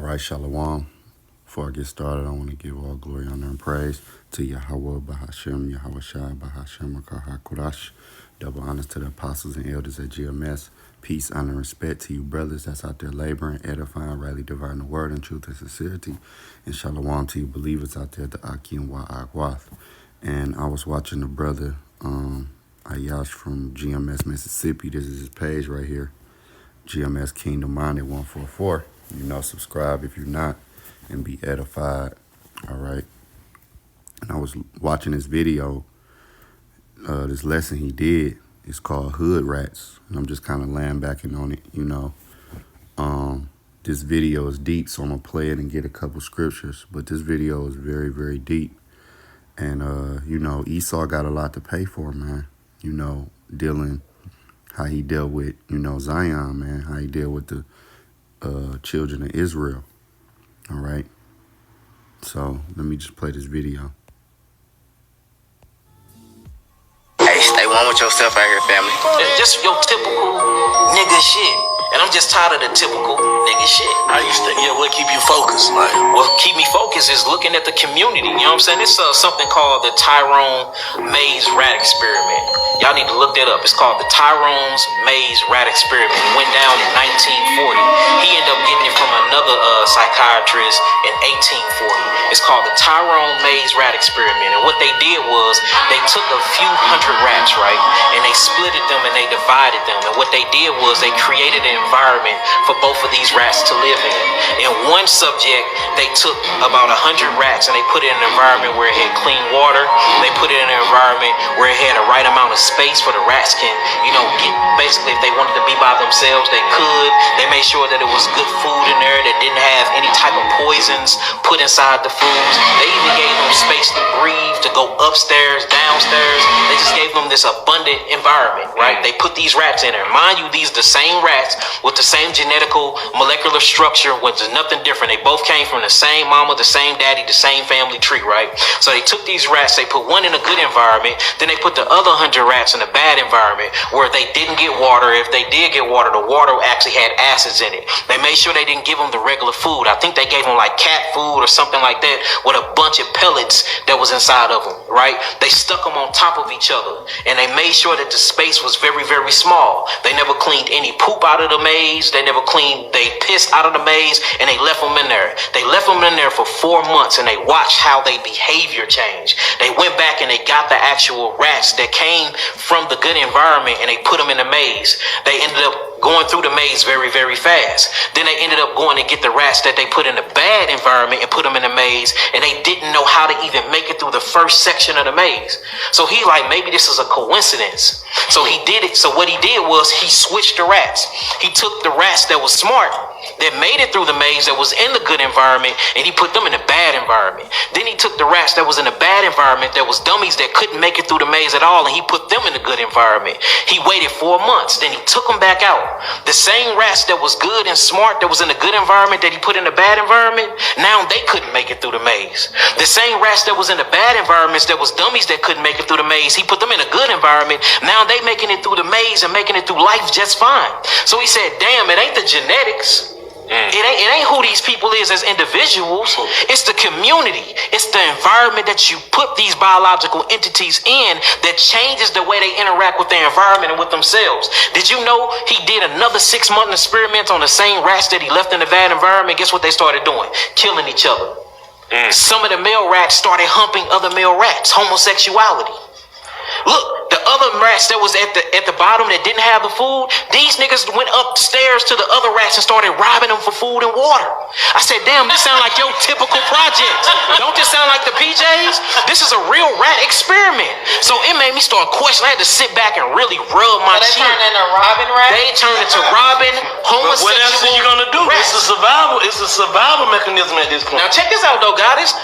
right, Shalom. Before I get started, I want to give all glory, honor, and praise to Yahweh, Bahashem, Yahweh Shai, Bahashem, Kurash. Double honors to the apostles and elders at GMS. Peace, honor, and respect to you brothers that's out there laboring, edifying, rightly dividing the word in truth and sincerity. And Shalom to you believers out there, the Aki and Wa'akwath. And I was watching the brother Ayash from GMS Mississippi. This is his page right here. GMS Kingdom Minded 144. Subscribe if you're not and be edified. All right. And I was watching this video, this lesson he did. It's called Hood Rats. And I'm just kind of laying back on it, This video is deep, so I'm going to play it and get a couple scriptures. But this video is very, very deep. And, Esau got a lot to pay for, man. Dealing how he dealt with, Zion, man. How he dealt with the children of Israel. All right. So let me just play this video. Hey, stay one with yourself out here, family. Just your typical nigga shit. And I'm just tired of the typical nigga shit. What keep you focused? What keep me focused is looking at the community. You know what I'm saying? It's something called the Tyrone Mays Rat Experiment. Y'all need to look that up. It's called the Tyrone's Mays Rat Experiment. It went down in 1940. He ended up getting it from another psychiatrist in 1840. It's called the Tyrone Mays Rat Experiment. And what they did was they took a few hundred rats, right? And they splitted them and they divided them. And what they did was they created an environment for both of these rats to live in. In one subject, they took about 100 rats and they put it in an environment where it had clean water. They put it in an environment where it had the right amount of space for the rats can, get, basically if they wanted to be by themselves, they could. They made sure that it was good food in there that didn't have any type of poisons put inside the foods. They even gave them space to breathe, to go upstairs, downstairs. They just gave them this abundant environment, right? They put these rats in there. Mind you, these the same rats with the same genetical molecular structure, which is nothing different. They both came from the same mama, the same daddy, the same family tree, right? So they took these rats, they put one in a good environment, then they put the other 100 rats in a bad environment where they didn't get water. If they did get water, the water actually had acids in it. They made sure they didn't give them the regular food. I think they gave them like cat food or something like that with a bunch of pellets that was inside of them, right? They stuck them on top of each other and they made sure that the space was very, very small. They never cleaned any poop out of the maze. They pissed out of the maze and they left them in there. They left them in there for 4 months and they watched how their behavior changed. They went back and they got the actual rats that came from the good environment and they put them in the maze. They ended up going through the maze very, very fast. Then they ended up going to get the rats that they put in a bad environment and put them in the maze, and they didn't know how to even make it through the first section of the maze. So he maybe this is a coincidence. So he did it. So what he did was he switched the rats. He took the rats that was smart, that made it through the maze, that was in the good environment, and he put them in a bad environment. Then he took the rats that was in a bad environment, that was dummies that couldn't make it through the maze at all, and he put them in a good environment. He waited 4 months, then he took them back out. The same rats that was good and smart, that was in a good environment, that he put in a bad environment, now they couldn't make it through the maze. The same rats that was in the bad environments, that was dummies that couldn't make it through the maze, he put them in a good environment. Now they making it through the maze and making it through life just fine. So he said, damn, it ain't the genetics. It ain't who these people is as individuals. It's the community. It's the environment that you put these biological entities in that changes the way they interact with their environment and with themselves. Did you know he did another 6-month experiment on the same rats that he left in the bad environment? Guess what they started doing? Killing each other. Some of the male rats started humping other male rats. Homosexuality. Look, the other rats that was at the bottom that didn't have the food, these niggas went upstairs to the other rats and started robbing them for food and water. I said, damn, this sound like your typical project. Don't this sound like the PJs? This is a real rat experiment. So it made me start questioning. I had to sit back and really rub my chin. They turned into robbing rats? They turned into robbing, homosexual. What else are you gonna do? Rats. It's a survival mechanism at this point. Now check this out though, goddess.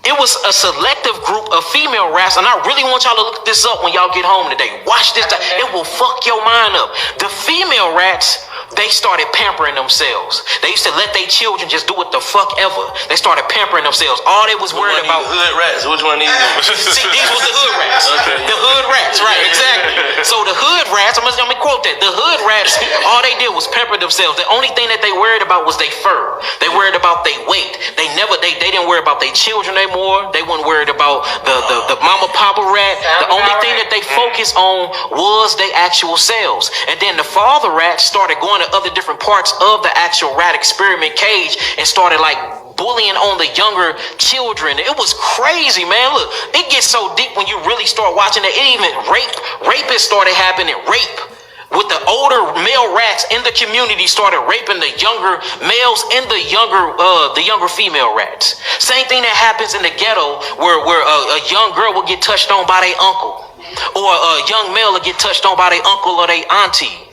It was a selective group of female rats, and I really want y'all to look this up when y'all get home today. Watch this. It will fuck your mind up. The female rats, they started pampering themselves. They used to let their children just do what the fuck ever. They started pampering themselves. All they was worried about. Hood rats. Which one of these? See, these was the hood rats. Okay. The hood rats, right? Exactly. So the hood rats, I'm gonna quote that. The hood rats, all they did was pamper themselves. The only thing that they worried about was their fur. They worried about their weight. They didn't worry about their children anymore. They weren't worried about the mama papa rat. The only thing that they focused on was their actual selves. And then the father rat started going to other different parts of the actual rat experiment cage and started like bullying on the younger children. It was crazy, man. Look, it gets so deep when you really start watching it. It even rapists started happening. Rape with the older male rats in the community started raping the younger males and the younger female rats. Same thing that happens in the ghetto where a young girl will get touched on by their uncle, or a young male will get touched on by their uncle or their auntie.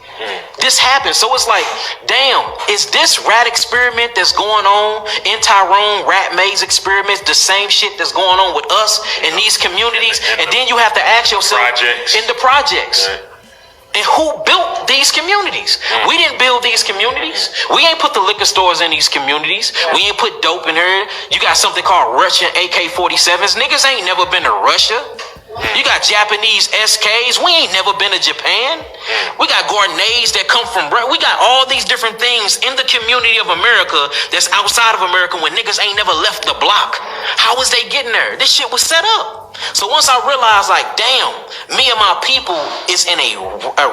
This happens. So it's like, damn, is this rat experiment that's going on in Tyrone, rat maze experiments, the same shit that's going on with us in these communities? And then you have to ask yourself, in the projects. And who built these communities? We didn't build these communities. We ain't put the liquor stores in these communities. We ain't put dope in here. You got something called Russian AK-47s. Niggas ain't never been to Russia. You got Japanese SKs. We ain't never been to Japan. We got grenades that come from. We got all these different things in the community of America that's outside of America when niggas ain't never left the block. How was they getting there? This shit was set up. So once I realized, like, damn, me and my people is in a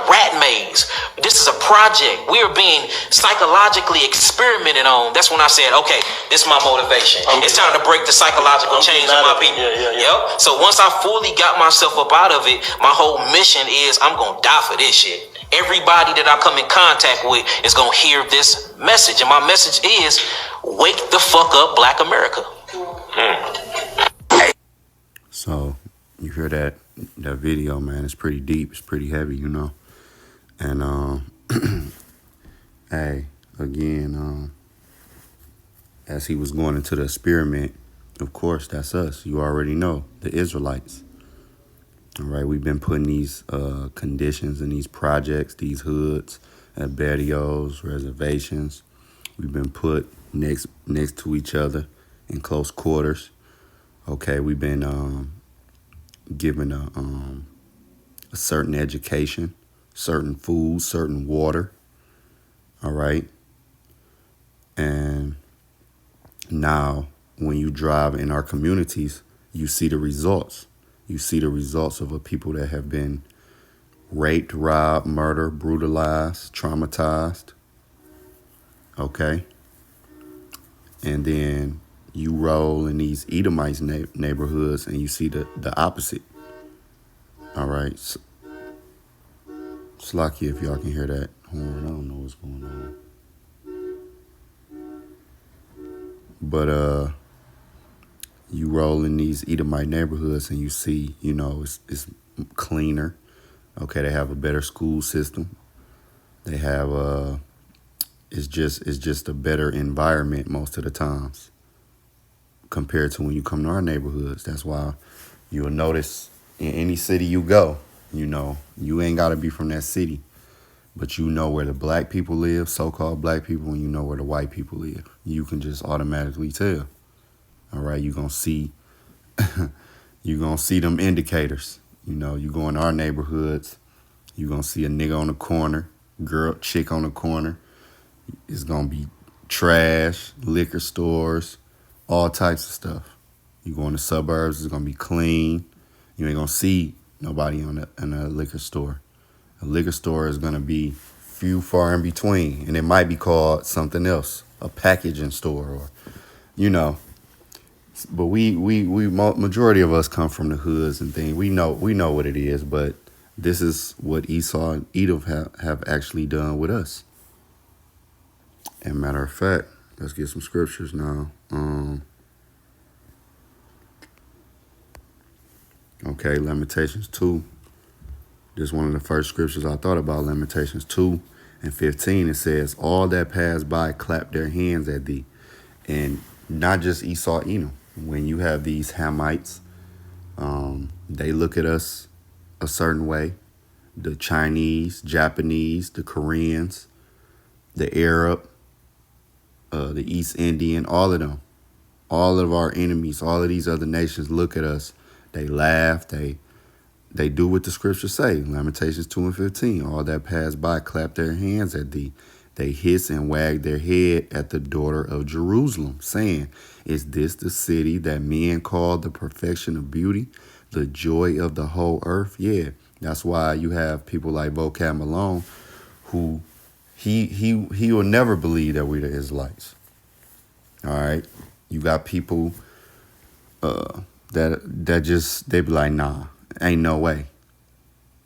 rat maze. This is a project. We are being psychologically experimented on. That's when I said, okay, this is my motivation. It's time to break the psychological chains of my people. Yep. So once I fully got myself up out of it, my whole mission is I'm going to die for this shit. Everybody that I come in contact with is going to hear this message. And my message is, wake the fuck up, Black America. So you hear that video, man? It's pretty deep. It's pretty heavy, you know. And hey, again, as he was going into the experiment, of course, that's us. You already know, the Israelites. All right, we've been putting these conditions in these projects, these hoods, at barrios, reservations. We've been put next to each other in close quarters. Okay, we've been given a certain education, certain food, certain water. All right. And now when you drive in our communities, you see the results. You see the results of a people that have been raped, robbed, murdered, brutalized, traumatized. Okay. And then you roll in these Edomites neighborhoods and you see the opposite. All right. Slacky, if y'all can hear that horn, I don't know what's going on. But you roll in these Edomite neighborhoods and you see, you know, it's cleaner. Okay, they have a better school system. They have it's just a better environment most of the times compared to when you come to our neighborhoods. That's why you'll notice in any city you go, you know, you ain't got to be from that city, but you know where the black people live, so-called black people, and you know where the white people live. You can just automatically tell. All right, you're going to see them indicators. You know, you go in our neighborhoods, you're going to see a nigga on the corner, chick on the corner. It's going to be trash, liquor stores, all types of stuff. You go in the suburbs, it's going to be clean. You ain't going to see nobody in a liquor store. A liquor store is going to be few, far in between. And it might be called something else, a packaging store or, you know. But we majority of us come from the hoods and things. We know what it is, but this is what Esau and Edom have actually done with us. And matter of fact, let's get some scriptures now. Okay, Lamentations 2. This is one of the first scriptures I thought about. Lamentations 2:15. It says, all that pass by clap their hands at thee. And not just Esau, Edom. When you have these Hamites, they look at us a certain way. The Chinese, Japanese, the Koreans, the Arab, the East Indian, all of them, all of our enemies, all of these other nations look at us. They laugh. They They do what the scriptures say. Lamentations 2:15. All that pass by clap their hands at thee. They hiss and wag their head at the daughter of Jerusalem, saying, is this the city that men call the perfection of beauty, the joy of the whole earth? Yeah, that's why you have people like Vocab Malone, who he will never believe that we're the Israelites. All right, you got people that just they be like, nah, ain't no way.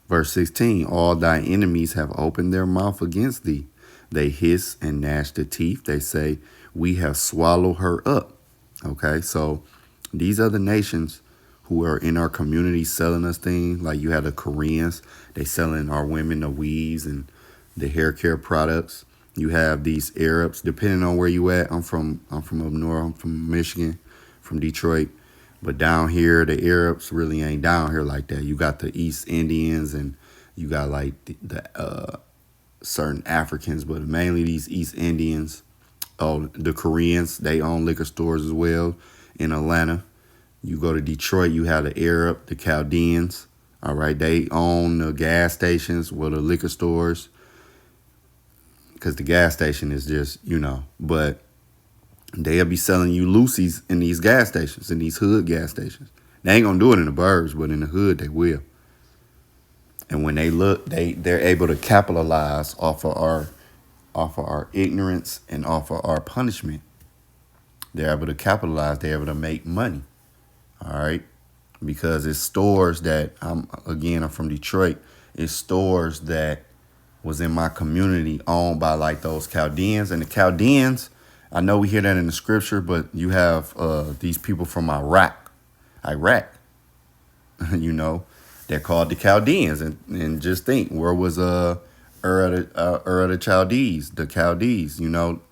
Verse 16, all thy enemies have opened their mouth against thee. They hiss and gnash their teeth. They say, we have swallowed her up. Okay, so these other nations who are in our community selling us things, like you have the Koreans, they selling our women the weaves and the hair care products. You have these Arabs, depending on where you at. I'm from up north. I'm from Michigan, from Detroit. But down here, the Arabs really ain't down here like that. You got the East Indians and you got like the certain Africans, but mainly these East Indians. Oh, the Koreans, they own liquor stores as well in Atlanta. You go to Detroit, you have the Arab, the Chaldeans. All right, they own the gas stations, well, the liquor stores. Because the gas station is just, but they'll be selling you Lucy's in these gas stations, in these hood gas stations. They ain't gonna do it in the burbs, but in the hood they will. And when they look, they're able to capitalize off of our ignorance and off of our punishment. They're able to capitalize. They're able to make money. All right, because it's stores that I'm from Detroit. It's stores that was in my community owned by like those Chaldeans. And the Chaldeans, I know we hear that in the scripture, but you have these people from Iraq, they're called the Chaldeans. And just think, where was Ur of the Chaldees,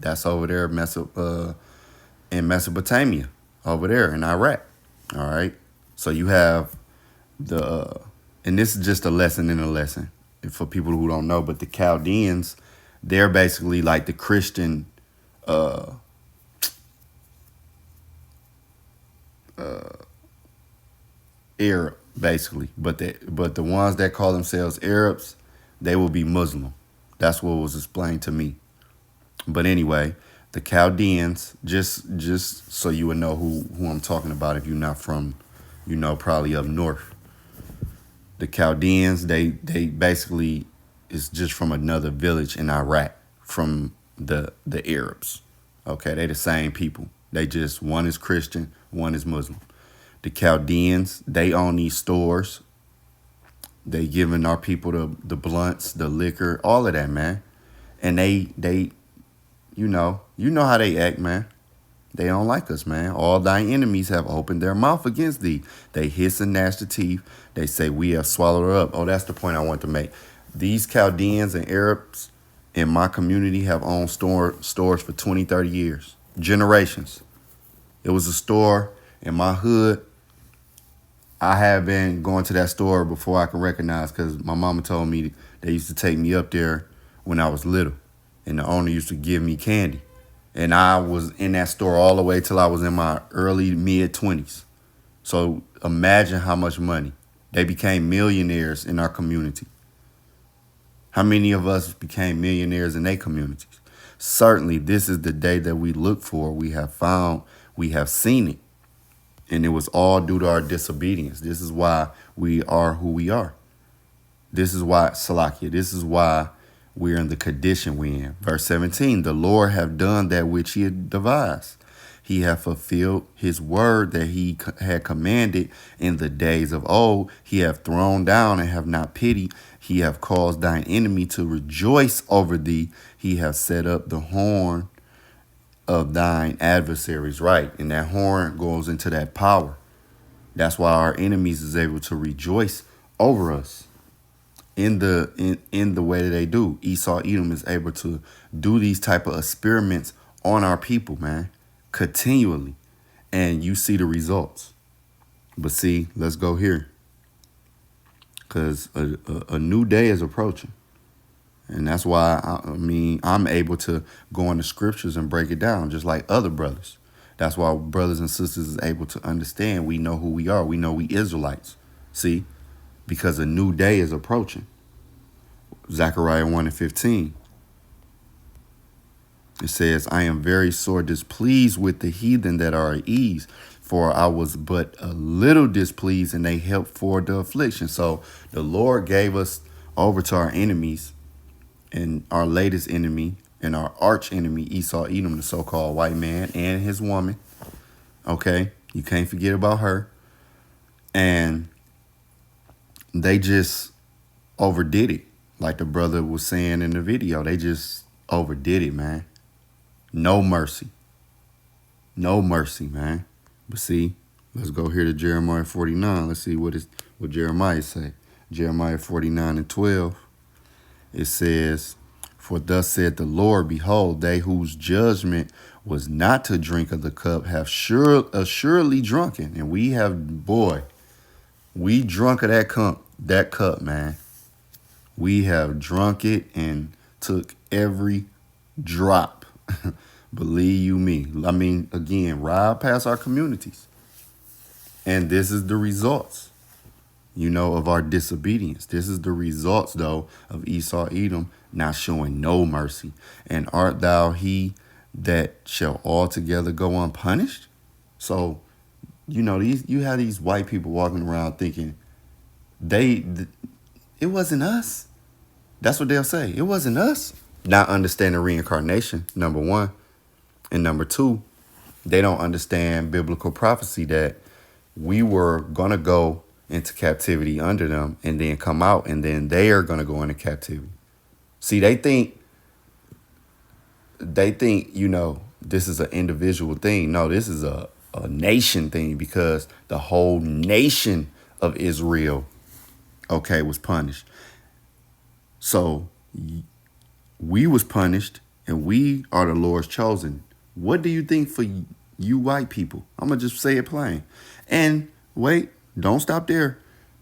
that's over there in Mesopotamia, over there in Iraq. All right. So you have and this is just a lesson in a lesson for people who don't know, but the Chaldeans, they're basically like the Christian Arab, basically. But the ones that call themselves Arabs, they will be Muslim. That's what was explained to me. But anyway, the Chaldeans, just so you would know who I'm talking about if you're not from, probably up north. The Chaldeans, they basically is just from another village in Iraq, from the Arabs. Okay, they the same people. They just, one is Christian, one is Muslim. The Chaldeans, they own these stores. They giving our people the blunts, the liquor, all of that, man. And they you know how they act, man. They don't like us, man. All thy enemies have opened their mouth against thee. They hiss and gnash the teeth. They say, we have swallowed her up. Oh, that's the point I want to make. These Chaldeans and Arabs in my community have owned stores for 20, 30 years. Generations. It was a store in my hood. I have been going to that store before I can recognize, because my mama told me they used to take me up there when I was little. And the owner used to give me candy. And I was in that store all the way till I was in my early, mid-20s. So imagine how much money. They became millionaires in our community. How many of us became millionaires in their communities? Certainly, this is the day that we look for. We have found, we have seen it. And it was all due to our disobedience. This is why we are who we are. This is why, Salakia, this is why we're in the condition we're in. Verse 17, the Lord have done that which he had devised. He hath fulfilled his word that he had commanded in the days of old. He hath thrown down and have not pity. He hath caused thine enemy to rejoice over thee. He hath set up the horn of thine adversaries. Right. And that horn goes into that power. That's why our enemies is able to rejoice over us. In the way that they do. Esau Edom is able to do these type of experiments on our people, man, continually. And you see the results. But see, let's go here. Because a new day is approaching. And that's why, I'm able to go in the scriptures and break it down, just like other brothers. That's why brothers and sisters is able to understand. We know who we are. We know we Israelites. See? because a new day is approaching. Zechariah 1:15. It says, I am very sore displeased with the heathen that are at ease, for I was but a little displeased, and they helped for the affliction. So the Lord gave us over to our enemies, and our latest enemy and our arch enemy, Esau Edom, the so-called white man, and his woman. Okay, you can't forget about her. And they just overdid it. Like the brother was saying in the video, they just overdid it, man. No mercy. No mercy, man. But see, let's go here to Jeremiah 49. Let's see what Jeremiah say. Jeremiah 49:12. It says, for thus said the Lord, behold, they whose judgment was not to drink of the cup have assuredly drunken. And we have, boy, we drunk of that cup, man. We have drunk it and took every drop. Believe you me. I mean, again, ride past our communities. And this is the results, of our disobedience. This is the results, though, of Esau Edom not showing no mercy. And art thou he that shall altogether go unpunished? So, you have these white people walking around thinking it wasn't us. That's what they'll say. It wasn't us. Not understanding reincarnation, number one. And number two, they don't understand biblical prophecy that we were going to go into captivity under them and then come out, and then they are going to go into captivity. See, they think, this is an individual thing. No, this is a nation thing, because the whole nation of Israel, was punished. So we was punished, and we are the Lord's chosen. What do you think for you white people? I'm going to just say it plain. And wait, don't stop there.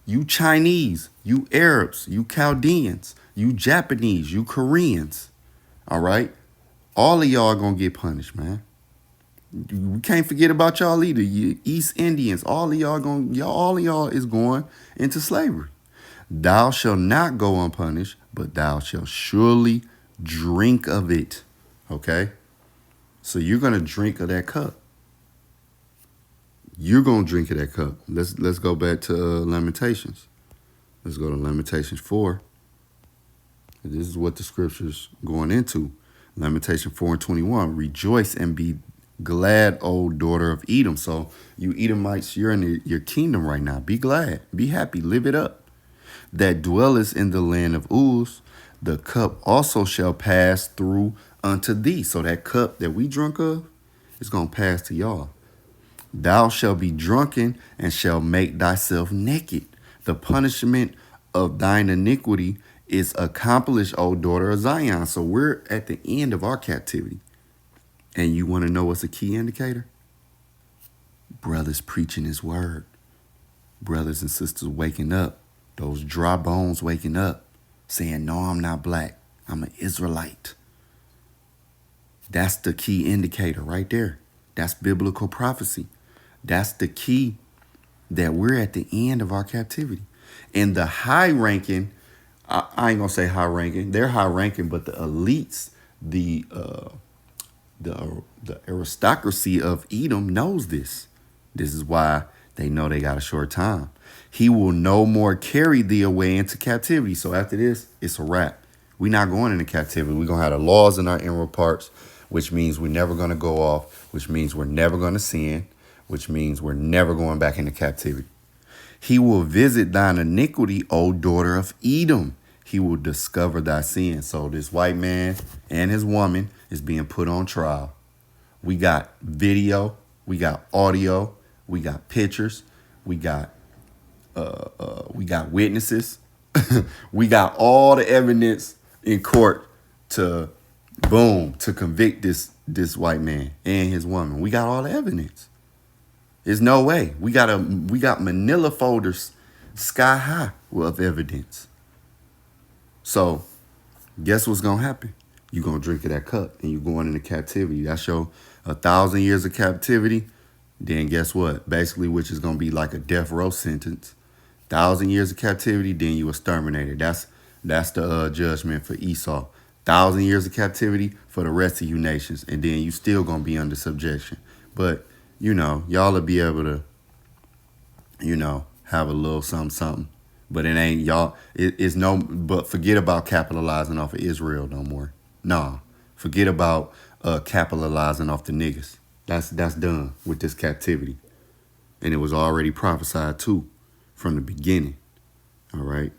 You Chinese, you Arabs, you Chaldeans, you Japanese, you Koreans. All right? All of y'all are going to get punished, man. We can't forget about y'all either. You East Indians, all of y'all is going into slavery. Thou shalt not go unpunished, but thou shalt surely drink of it. Okay? So you're going to drink of that cup. You're going to drink of that cup. Let's go back to Lamentations. Let's go to Lamentations 4. This is what the scripture's going into. Lamentation 4:21. Rejoice and be glad, O daughter of Edom. So you Edomites, you're in your kingdom right now. Be glad. Be happy. Live it up. That dwellest in the land of Uz, the cup also shall pass through unto thee. So that cup that we drunk of is going to pass to y'all. Thou shalt be drunken and shalt make thyself naked. The punishment of thine iniquity is accomplished, O daughter of Zion. So we're at the end of our captivity. And you want to know what's a key indicator? Brothers preaching his word. Brothers and sisters waking up. Those dry bones waking up, saying, no, I'm not black. I'm an Israelite. That's the key indicator right there. That's biblical prophecy. That's the key that we're at the end of our captivity. And the high ranking, I ain't going to say high ranking. They're high ranking, but the elites, the aristocracy of Edom knows this. This is why they know they got a short time. He will no more carry thee away into captivity. So after this, it's a wrap. We're not going into captivity. We're going to have the laws in our inward parts, which means we're never going to go off, which means we're never going to sin, which means we're never going back into captivity. He will visit thine iniquity, O daughter of Edom. He will discover thy sin. So this white man and his woman is being put on trial. We got video, we got audio, we got pictures, we got witnesses. We got all the evidence in court to convict this white man and his woman. We got all the evidence. There's no way. We got Manila folders sky high of evidence. So guess what's gonna happen? You're gonna drink of that cup and you're going into captivity. That's your 1,000 years of captivity. Then guess what? Basically, which is gonna be like a death row sentence. 1,000 years of captivity, then you exterminated. That's the judgment for Esau. 1,000 years of captivity for the rest of you nations, and then you still gonna be under subjection. But y'all will be able to, have a little something. But it ain't y'all. It's no. But forget about capitalizing off of Israel no more. Nah, forget about capitalizing off the niggas. That's done with this captivity, and it was already prophesied too, from the beginning. All right.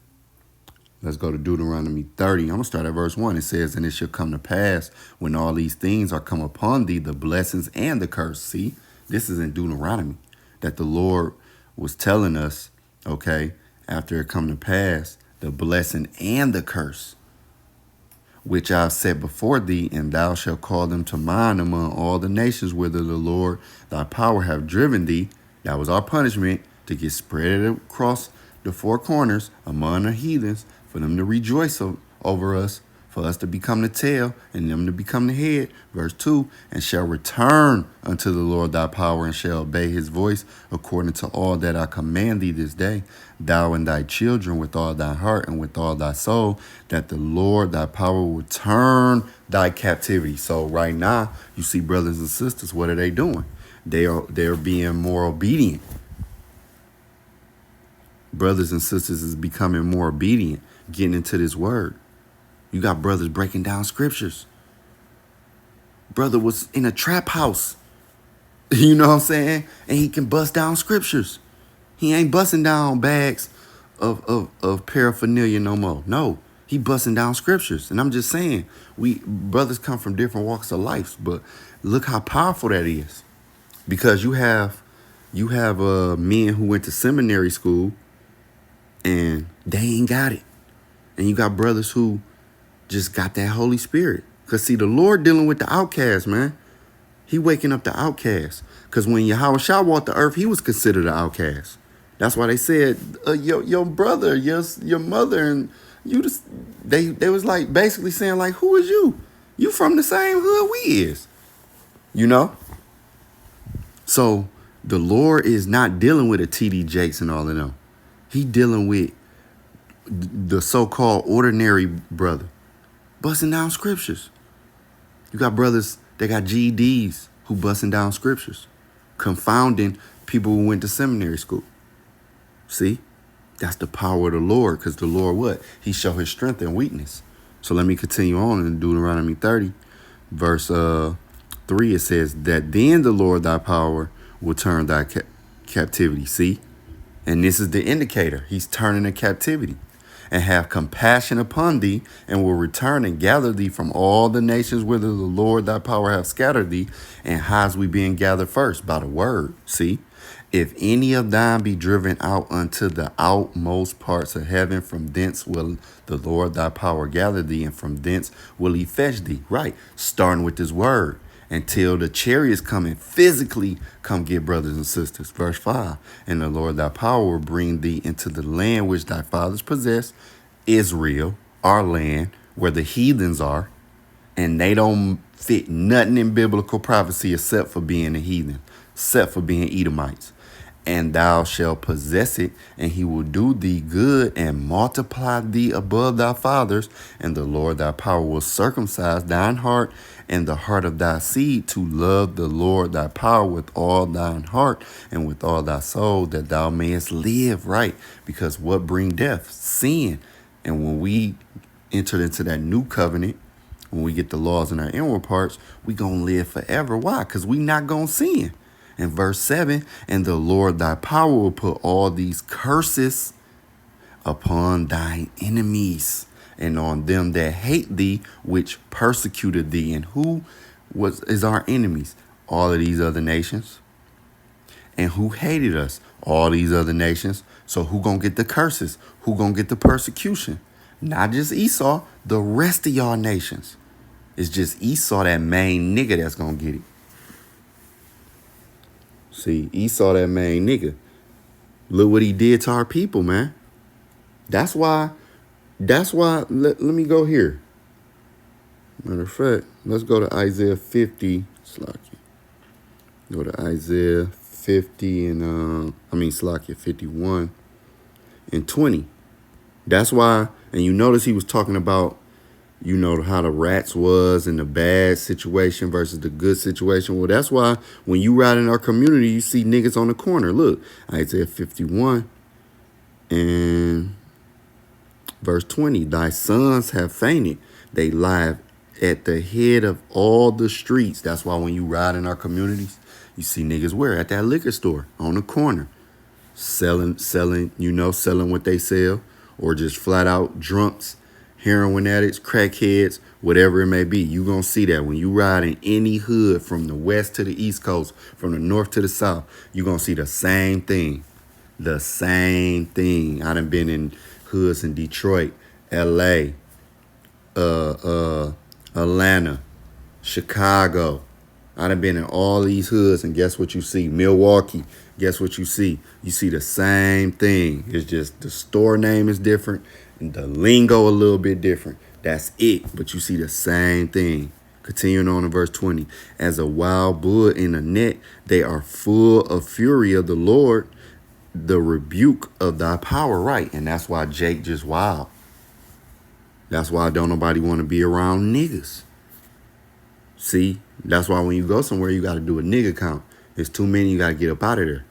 Let's go to Deuteronomy 30. I'm going to start at verse 1. It says, "And it shall come to pass when all these things are come upon thee, the blessings and the curse." See, this is in Deuteronomy that the Lord was telling us, okay, after it come to pass, the blessing and the curse, which I have set before thee, and thou shalt call them to mind among all the nations whither the Lord thy power have driven thee. That was our punishment, to get spread across the four corners among the heathens, for them to rejoice over us, for us to become the tail and them to become the head. Verse 2, "And shall return unto the Lord thy power, and shall obey his voice according to all that I command thee this day, thou and thy children with all thy heart and with all thy soul, that the Lord thy power will turn thy captivity." So right now, you see brothers and sisters, what are they doing? They're being more obedient. Brothers and sisters is becoming more obedient, getting into this word. You got brothers breaking down scriptures. Brother was in a trap house. You know what I'm saying? And he can bust down scriptures. He ain't busting down bags of paraphernalia no more. No, he busting down scriptures. And I'm just saying, brothers come from different walks of life, but look how powerful that is. Because you have men who went to seminary school and they ain't got it. And you got brothers who just got that Holy Spirit. Because see, the Lord dealing with the outcast, man. He waking up the outcast. Because when Yahushua walked the earth, he was considered an outcast. That's why they said, your brother, your mother, and you just, they was like basically saying like, who is you? You from the same hood we is. So the Lord is not dealing with a T.D. Jakes and all of them. He dealing with the so-called ordinary brother, busting down scriptures. You got brothers that got GEDs who busting down scriptures, confounding people who went to seminary school. See, that's the power of the Lord, because the Lord, what? He show his strength and weakness. So let me continue on in Deuteronomy 30, verse 3. It says that then the Lord thy power will turn thy captivity. See, and this is the indicator. He's turning the captivity, and have compassion upon thee, and will return and gather thee from all the nations whither the Lord thy power hath scattered thee. And how's we being gathered first? By the word. See, if any of thine be driven out unto the outmost parts of heaven, from thence will the Lord thy power gather thee, and from thence will he fetch thee. Right, starting with this word, until the chariots come and physically come get brothers and sisters. Verse 5, "And the Lord thy power will bring thee into the land which thy fathers possessed," Israel, our land, where the heathens are, and they don't fit nothing in biblical prophecy except for being a heathen, except for being Edomites. "And thou shalt possess it, and he will do thee good and multiply thee above thy fathers. And the Lord thy power will circumcise thine heart and the heart of thy seed, to love the Lord thy power with all thine heart and with all thy soul, that thou mayest live." Right, because what bring death? Sin. And when we enter into that new covenant, when we get the laws in our inward parts, we gonna live forever. Why? Because we not gonna sin. In verse 7, "And the Lord thy power will put all these curses upon thine enemies, and on them that hate thee, which persecuted thee." And who is our enemies? All of these other nations. And who hated us? All these other nations. So who gonna get the curses? Who gonna get the persecution? Not just Esau, the rest of y'all nations. It's just Esau, that main nigga, that's gonna get it. See, Esau, that main nigga. Look what he did to our people, man. That's why, let me go here. Matter of fact, let's go to Isaiah 50. Go to Isaiah 50 and, 51. and 20. That's why, and you notice he was talking about, how the rats was in the bad situation versus the good situation. Well, that's why when you ride in our community, you see niggas on the corner. Look, Isaiah 51 and verse 20. Thy sons have fainted. They lie at the head of all the streets. That's why when you ride in our communities, you see niggas where? At that liquor store on the corner. Selling what they sell, or just flat out drunks, heroin addicts, crackheads, whatever it may be. You gonna see that when you ride in any hood from the west to the east coast, from the north to the south, you gonna see the same thing. The same thing. I done been in hoods in Detroit, LA, Atlanta, Chicago. I done been in all these hoods, and guess what you see? Milwaukee. Guess what you see? You see the same thing. It's just the store name is different and the lingo a little bit different. That's it. But you see the same thing. Continuing on in verse 20. As a wild bull in a net, they are full of fury of the Lord, the rebuke of thy power. Right. And that's why Jake just wild. That's why don't nobody want to be around niggas. See, that's why when you go somewhere, you got to do a nigga count. It's too many, you got to get up out of there.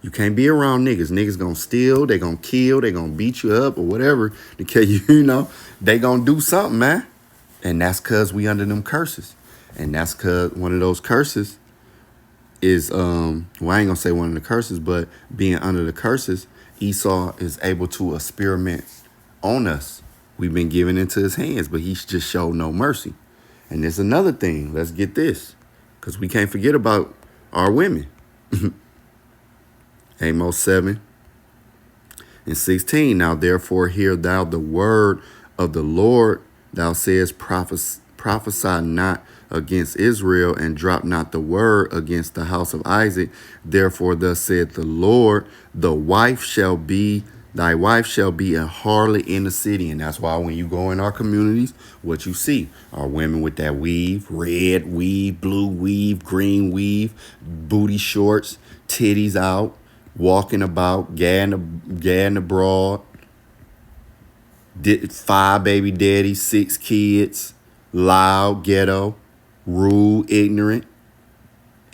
You can't be around niggas. Niggas gonna steal, they gonna kill, they gonna beat you up or whatever. Because, they gonna do something, man. And that's because we under them curses. And that's because one of those curses is, I ain't gonna say one of the curses, but being under the curses, Esau is able to experiment on us. We've been given into his hands, but he just showed no mercy. And there's another thing. Let's get this, because we can't forget about our women. Amos 7 and 16. Now, therefore, hear thou the word of the Lord. Thou sayest, prophesy not against Israel, and drop not the word against the house of Isaac. Therefore, thus saith the Lord, thy wife shall be a harlot in the city. And that's why when you go in our communities, what you see are women with that weave, red weave, blue weave, green weave, booty shorts, titties out, walking about, gadding abroad, 5 baby daddies, 6 kids, loud, ghetto, rude, ignorant,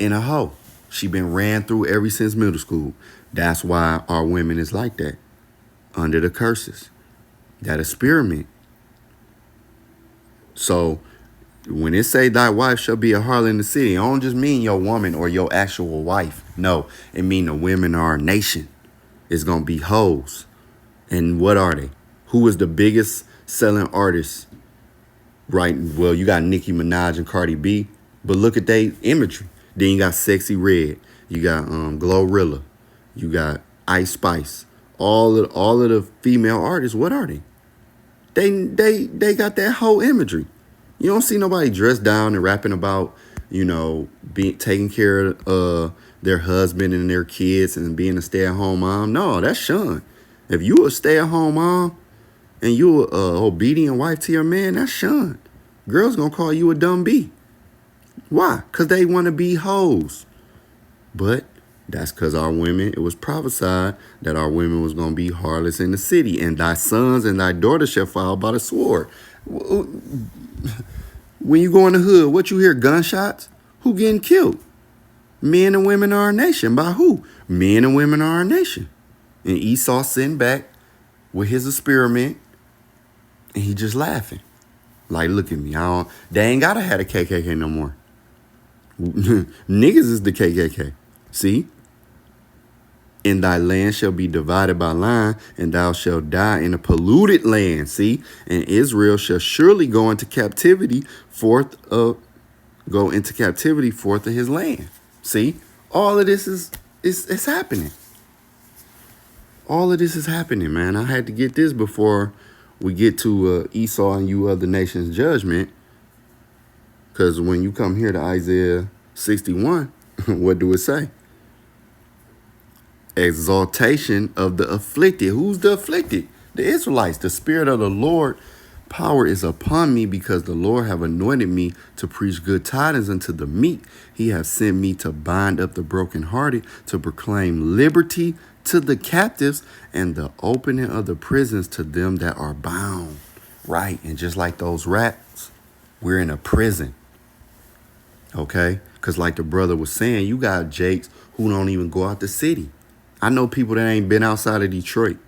and a hoe. She been ran through ever since middle school. That's why our women is like that, under the curses, that experiment. So when it say thy wife shall be a harlot in the city, I don't just mean your woman or your actual wife. No, it mean the women of our nation. It's going to be hoes. And what are they? Who is the biggest selling artist? Right. Well, you got Nicki Minaj and Cardi B, but look at their imagery. Then you got Sexy Red. You got Glorilla. You got Ice Spice. All of the female artists, what are they? They got that whole imagery. You don't see nobody dressed down and rapping about, taking care of their husband and their kids and being a stay-at-home mom. No, that's Sean. If you a stay-at-home mom and you a obedient wife to your man, that's Sean. Girls gonna call you a dumb B. Why? Because they want to be hoes. But that's because our women, it was prophesied that our women was going to be harlots in the city. And thy sons and thy daughters shall fall by the sword. When you go in the hood, what you hear? Gunshots? Who getting killed? Men and women of our nation. By who? Men and women of our nation. And Esau sitting back with his experiment, and he just laughing. Like, look at me. They ain't got to have a KKK no more. Niggas is the KKK. See? And thy land shall be divided by line, and thou shalt die in a polluted land. See? And Israel shall surely go into captivity forth of his land. See? All of this is happening. All of this is happening, man. I had to get this before we get to Esau and you other nations judgment. Because when you come here to Isaiah 61, what do it say? Exaltation of the afflicted. Who's the afflicted? The Israelites. The Spirit of the Lord power is upon me, because the Lord have anointed me to preach good tidings unto the meek. He has sent me to bind up the brokenhearted, to proclaim liberty to the captives and the opening of the prisons to them that are bound. Right. And just like those rats, we're in a prison. Okay. Because like the brother was saying, you got Jakes who don't even go out the city. I know people that ain't been outside of Detroit.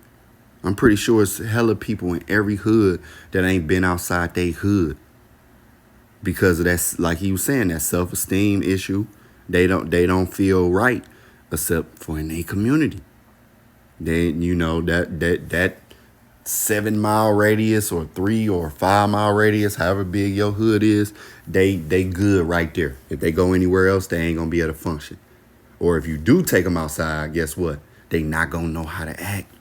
I'm pretty sure it's hella people in every hood that ain't been outside they hood. Because of that, like he was saying, that self-esteem issue. They don't feel right except for in their community. They, you know, that 7 mile radius or 3 or 5 mile radius, however big your hood is, they good right there. If they go anywhere else, they ain't gonna be able to function. Or if you do take them outside, guess what? They not gonna know how to act.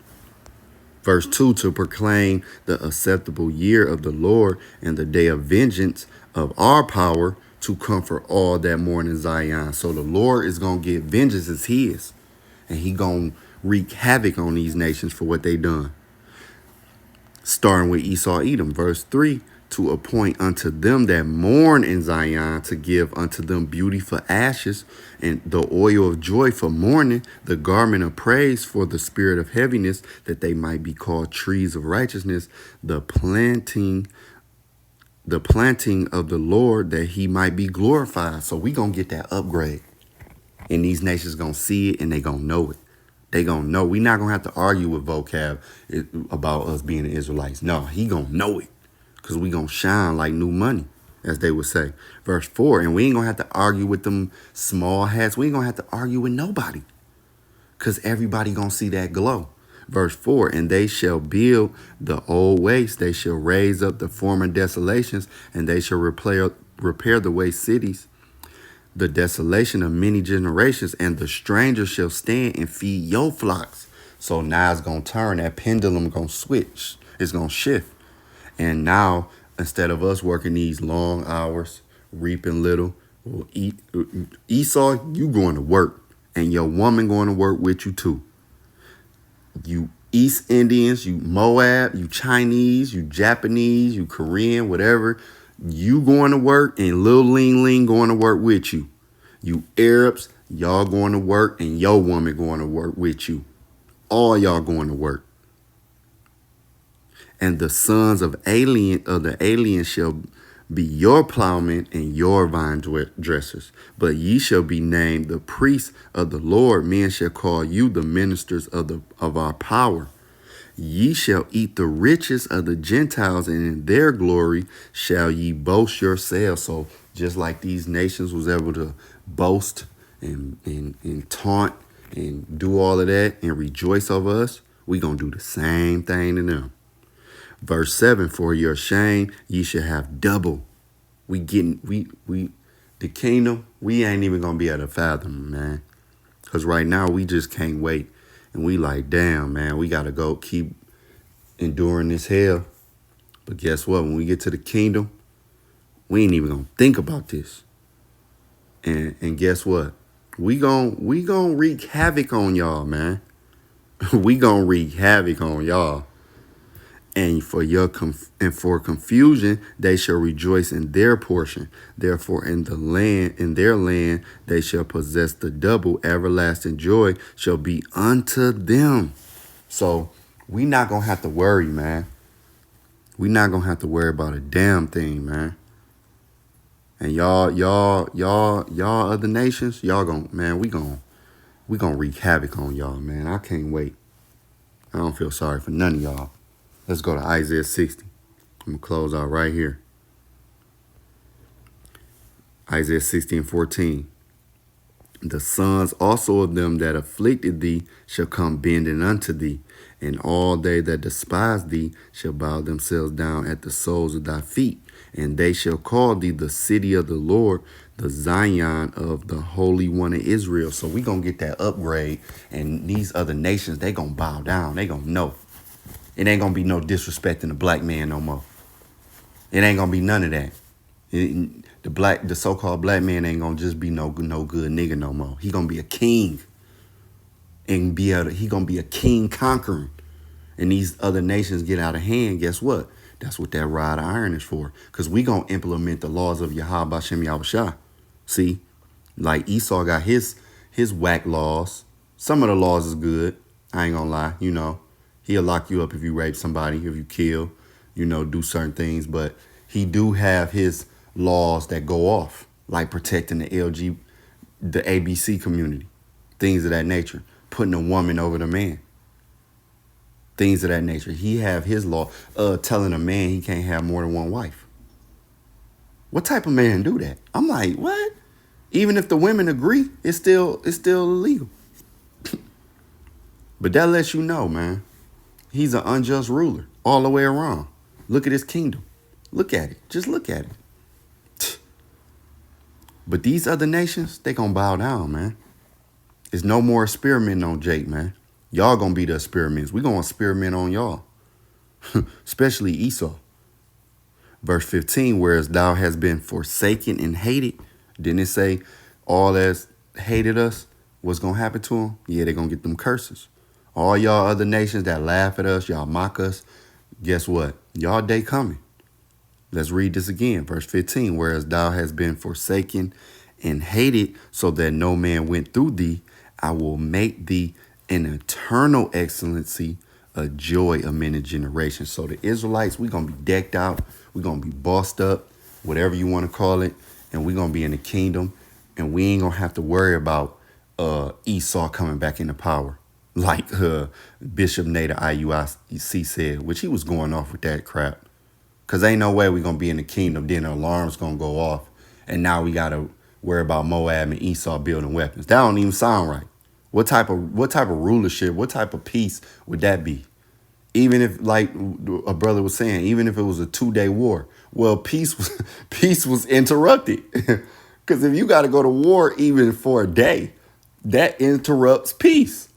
Verse 2, to proclaim the acceptable year of the Lord and the day of vengeance of our power, to comfort all that mourn in Zion. So the Lord is going to get vengeance as his. And he going to wreak havoc on these nations for what they done. Starting with Esau, Edom. Verse 3, to appoint unto them that mourn in Zion, to give unto them beauty for ashes, and the oil of joy for mourning, the garment of praise for the spirit of heaviness, that they might be called trees of righteousness, the planting of the Lord, that he might be glorified. So we gonna get that upgrade. And these nations gonna see it and they gonna know it. They gonna know. We not gonna have to argue with vocab about us being the Israelites. No, he gonna know it. Because we gonna shine like new money, as they would say. Verse 4, and we ain't gonna have to argue with them small hats. We ain't gonna have to argue with nobody. Because everybody gonna see that glow. Verse 4, and they shall build the old waste. They shall raise up the former desolations, and they shall repair the waste cities, the desolation of many generations, and the stranger shall stand and feed your flocks. So now it's going to turn. That pendulum going to switch. It's going to shift. And now, instead of us working these long hours, reaping little, Esau, you going to work, and your woman going to work with you too. You East Indians, you Moab, you Chinese, you Japanese, you Korean, whatever, you going to work, and Lil Ling going to work with you. You Arabs, y'all going to work, and your woman going to work with you. All y'all going to work. And the sons of the alien shall be your plowmen and your vine dressers. But ye shall be named the priests of the Lord. Men shall call you the ministers of our power. Ye shall eat the riches of the Gentiles, and in their glory shall ye boast yourselves. So just like these nations was able to boast and taunt and do all of that and rejoice over us, we gonna do the same thing to them. Verse 7, for your shame ye shall have double. The kingdom, we ain't even gonna be able to fathom, man. Because right now we just can't wait. And we like, damn, man, we gotta go keep enduring this hell. But guess what? When we get to the kingdom, we ain't even gonna think about this. And guess what? We gon' wreak havoc on y'all, man. We gonna wreak havoc on y'all. And for confusion, they shall rejoice in their portion. Therefore, in their land, they shall possess the double. Everlasting joy shall be unto them. So we not gonna have to worry, man. We not gonna have to worry about a damn thing, man. And y'all other nations, y'all we gonna wreak havoc on y'all, man. I can't wait. I don't feel sorry for none of y'all. Let's go to Isaiah 60. I'm going to close out right here. Isaiah 60 and 14. The sons also of them that afflicted thee shall come bending unto thee, and all they that despise thee shall bow themselves down at the soles of thy feet, and they shall call thee the city of the Lord, the Zion of the Holy One of Israel. So we going to get that upgrade, and these other nations, they going to bow down. They going to know. It ain't going to be no disrespecting the black man no more. It ain't going to be none of that. The so-called black man ain't going to just be no good nigga no more. He going to be a king. And he going to be a king conquering. And these other nations get out of hand, guess what? That's what that rod of iron is for. Because we going to implement the laws of Yahweh Bashem Yahushua. See? Like Esau got his whack laws. Some of the laws is good. I ain't gonna lie. He'll lock you up if you rape somebody, if you kill, do certain things. But he do have his laws that go off, like protecting the the ABC community, things of that nature, putting a woman over the man, things of that nature. He have his law, telling a man he can't have more than one wife. What type of man do that? I'm like, what? Even if the women agree, it's still illegal. But that lets you know, man, he's an unjust ruler all the way around. Look at his kingdom. Look at it. Just look at it. But these other nations, they gonna bow down, man. There's no more experimenting on Jake, man. Y'all gonna be the experiments. We gonna experiment on y'all. Especially Esau. Verse 15, whereas thou hast been forsaken and hated. Didn't it say all that hated us, what's going to happen to them? Yeah, they're going to get them curses. All y'all other nations that laugh at us, y'all mock us, guess what? Y'all day coming. Let's read this again. Verse 15, whereas thou hast been forsaken and hated, so that no man went through thee, I will make thee an eternal excellency, a joy of many generations. So the Israelites, we're going to be decked out. We're going to be bossed up, whatever you want to call it. And we're going to be in the kingdom. And we ain't going to have to worry about Esau coming back into power. Like Bishop Nada IUIC said, which he was going off with that crap. Because ain't no way we're going to be in the kingdom. Then the alarm's going to go off. And now we got to worry about Moab and Esau building weapons. That don't even sound right. What type of rulership, what type of peace would that be? Even if, like a brother was saying, even if it was a 2-day war, well, peace was interrupted. Because if you got to go to war even for a day, that interrupts peace.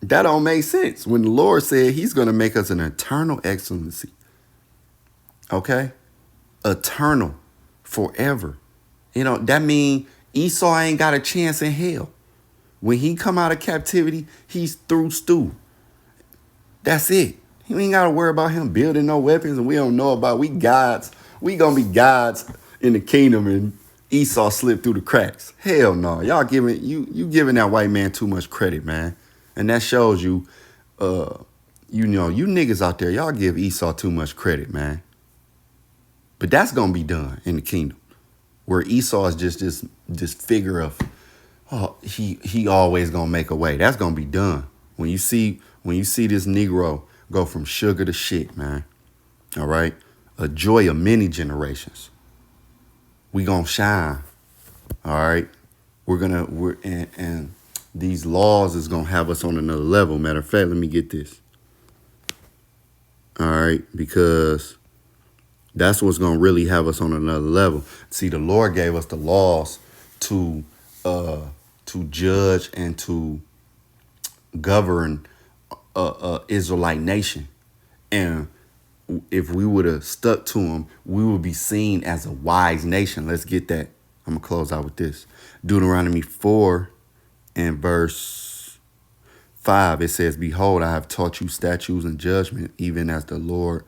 That don't make sense. When the Lord said he's going to make us an eternal excellency. Okay? Eternal. Forever. That means Esau ain't got a chance in hell. When he come out of captivity, he's through stew. That's it. You ain't got to worry about him building no weapons, and we don't know about we gods. We going to be gods in the kingdom, and Esau slipped through the cracks. Hell no. Y'all giving giving that white man too much credit, man. And that shows you, you niggas out there, y'all give Esau too much credit, man. But that's going to be done in the kingdom, where Esau is just this figure of, he always going to make a way. That's going to be done. When you see this Negro go from sugar to shit, man. All right. A joy of many generations. We gonna shine. All right. And these laws is gonna have us on another level. Matter of fact, let me get this. All right. Because that's what's gonna really have us on another level. See, the Lord gave us the laws to judge and to govern Israelite nation. And if we would have stuck to them, we would be seen as a wise nation. Let's get that. I'm going to close out with this. Deuteronomy 4 and verse 5, it says, behold, I have taught you statutes and judgment, even as the Lord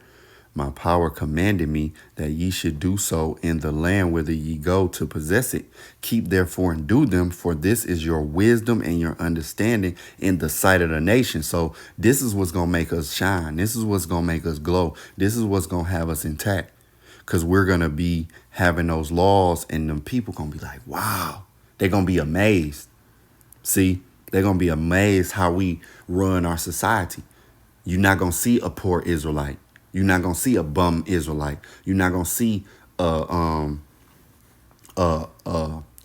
my power commanded me, that ye should do so in the land whither ye go to possess it. Keep therefore and do them, for this is your wisdom and your understanding in the sight of the nation. So this is what's going to make us shine. This is what's going to make us glow. This is what's going to have us intact, because we're going to be having those laws, and them people going to be like, wow, they're going to be amazed. See, they're going to be amazed how we run our society. You're not going to see a poor Israelite. You're not going to see a bum Israelite. You're not going to see a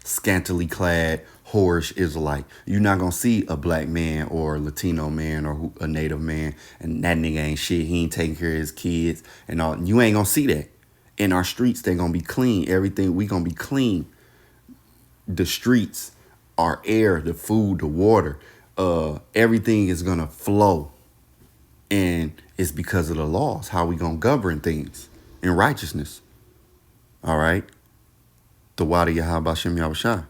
scantily clad, whorish Israelite. You're not going to see a black man or a Latino man or a native man, and that nigga ain't shit. He ain't taking care of his kids and all. You ain't going to see that. In our streets, they're going to be clean. Everything, we going to be clean. The streets, our air, the food, the water, everything is going to flow. And it's because of the laws, how we going to govern things in righteousness. All right. The Wadi Yahabashim Yahushua.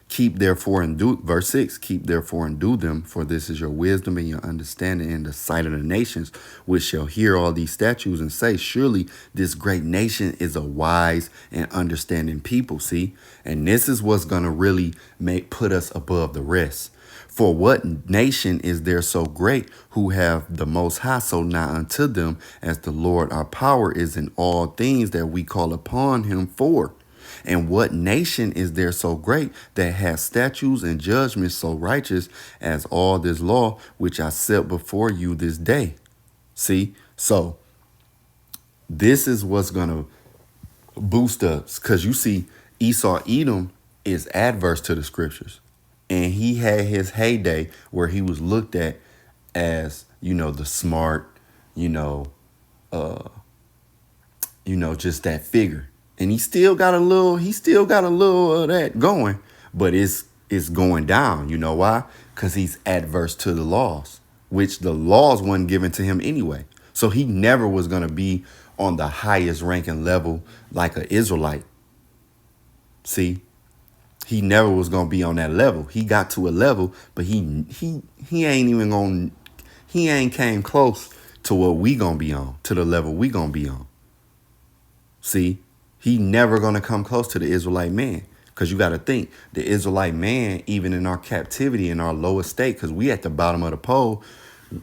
Keep therefore and do, verse 6, keep therefore and do them, for this is your wisdom and your understanding in the sight of the nations, which shall hear all these statutes and say, surely this great nation is a wise and understanding people. See, and this is what's going to really put us above the rest. For what nation is there so great who have the Most High so nigh unto them as the Lord our power is in all things that we call upon him for? And what nation is there so great that has statutes and judgments so righteous as all this law which I set before you this day? See, so this is what's going to boost us, because you see Esau Edom is adverse to the scriptures, and he had his heyday where he was looked at as, the smart, just that figure. And he still got a little of that going, but it's going down. You know why? Because he's adverse to the laws, which the laws wasn't given to him anyway. So he never was going to be on the highest ranking level like an Israelite. See, he never was going to be on that level. He got to a level, but he ain't came close to what we going to be on, to the level we going to be on. See, he never going to come close to the Israelite man, because you got to think the Israelite man, even in our captivity, in our lowest state, because we at the bottom of the pole,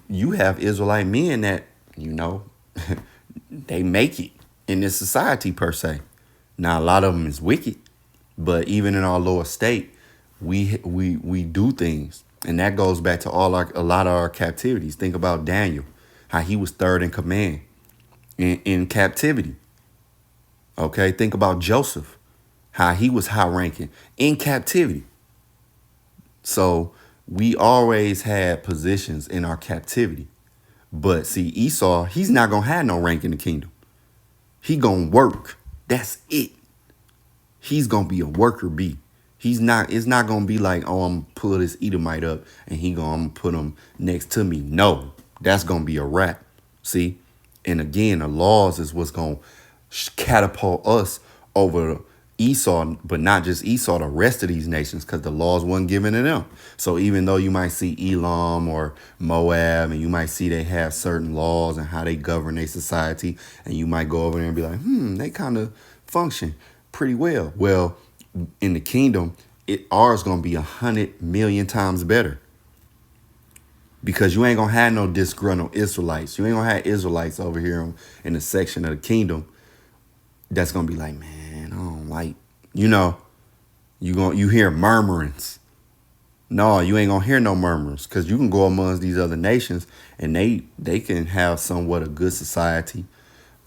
you have Israelite men that, they make it in this society per se. Now, a lot of them is wicked, but even in our lower state, we do things. And that goes back to a lot of our captivities. Think about Daniel, how he was third in command in captivity. Okay, think about Joseph, how he was high ranking in captivity. So we always had positions in our captivity. But see, Esau, he's not going to have no rank in the kingdom. He going to work. That's it. He's going to be a worker bee. It's not going to be like, oh, I'm going to pull this Edomite up and I'm going to put him next to me. No, that's going to be a wrap. See? And again, the laws is what's going to catapult us over Esau, but not just Esau, the rest of these nations, because the laws wasn't given to them. So even though you might see Elam or Moab, and you might see they have certain laws and how they govern their society, and you might go over there and be like, they kind of function pretty well. Well, in the kingdom, ours going to be 100 million times better, because you ain't going to have no disgruntled Israelites. You ain't going to have Israelites over here in the section of the kingdom that's going to be like, man, I don't like, you hear murmurings. No, you ain't going to hear no murmurs, because you can go amongst these other nations and they can have somewhat a good society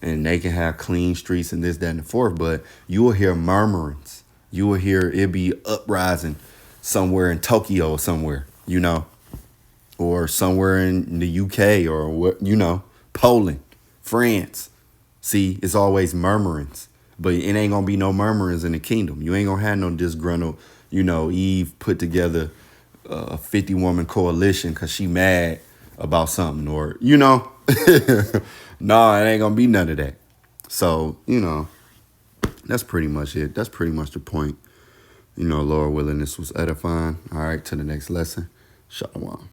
and they can have clean streets and this, that, and the fourth, but you will hear murmurings. You will hear it be uprising somewhere in Tokyo or somewhere, or somewhere in the UK or what, Poland, France. See, it's always murmurings, but it ain't going to be no murmurings in the kingdom. You ain't going to have no disgruntled, Eve put together a 50-woman coalition because she mad about something, or, no, it ain't going to be none of that. So, that's pretty much it. That's pretty much the point. Lord willing, this was edifying. All right, to the next lesson. Shalom.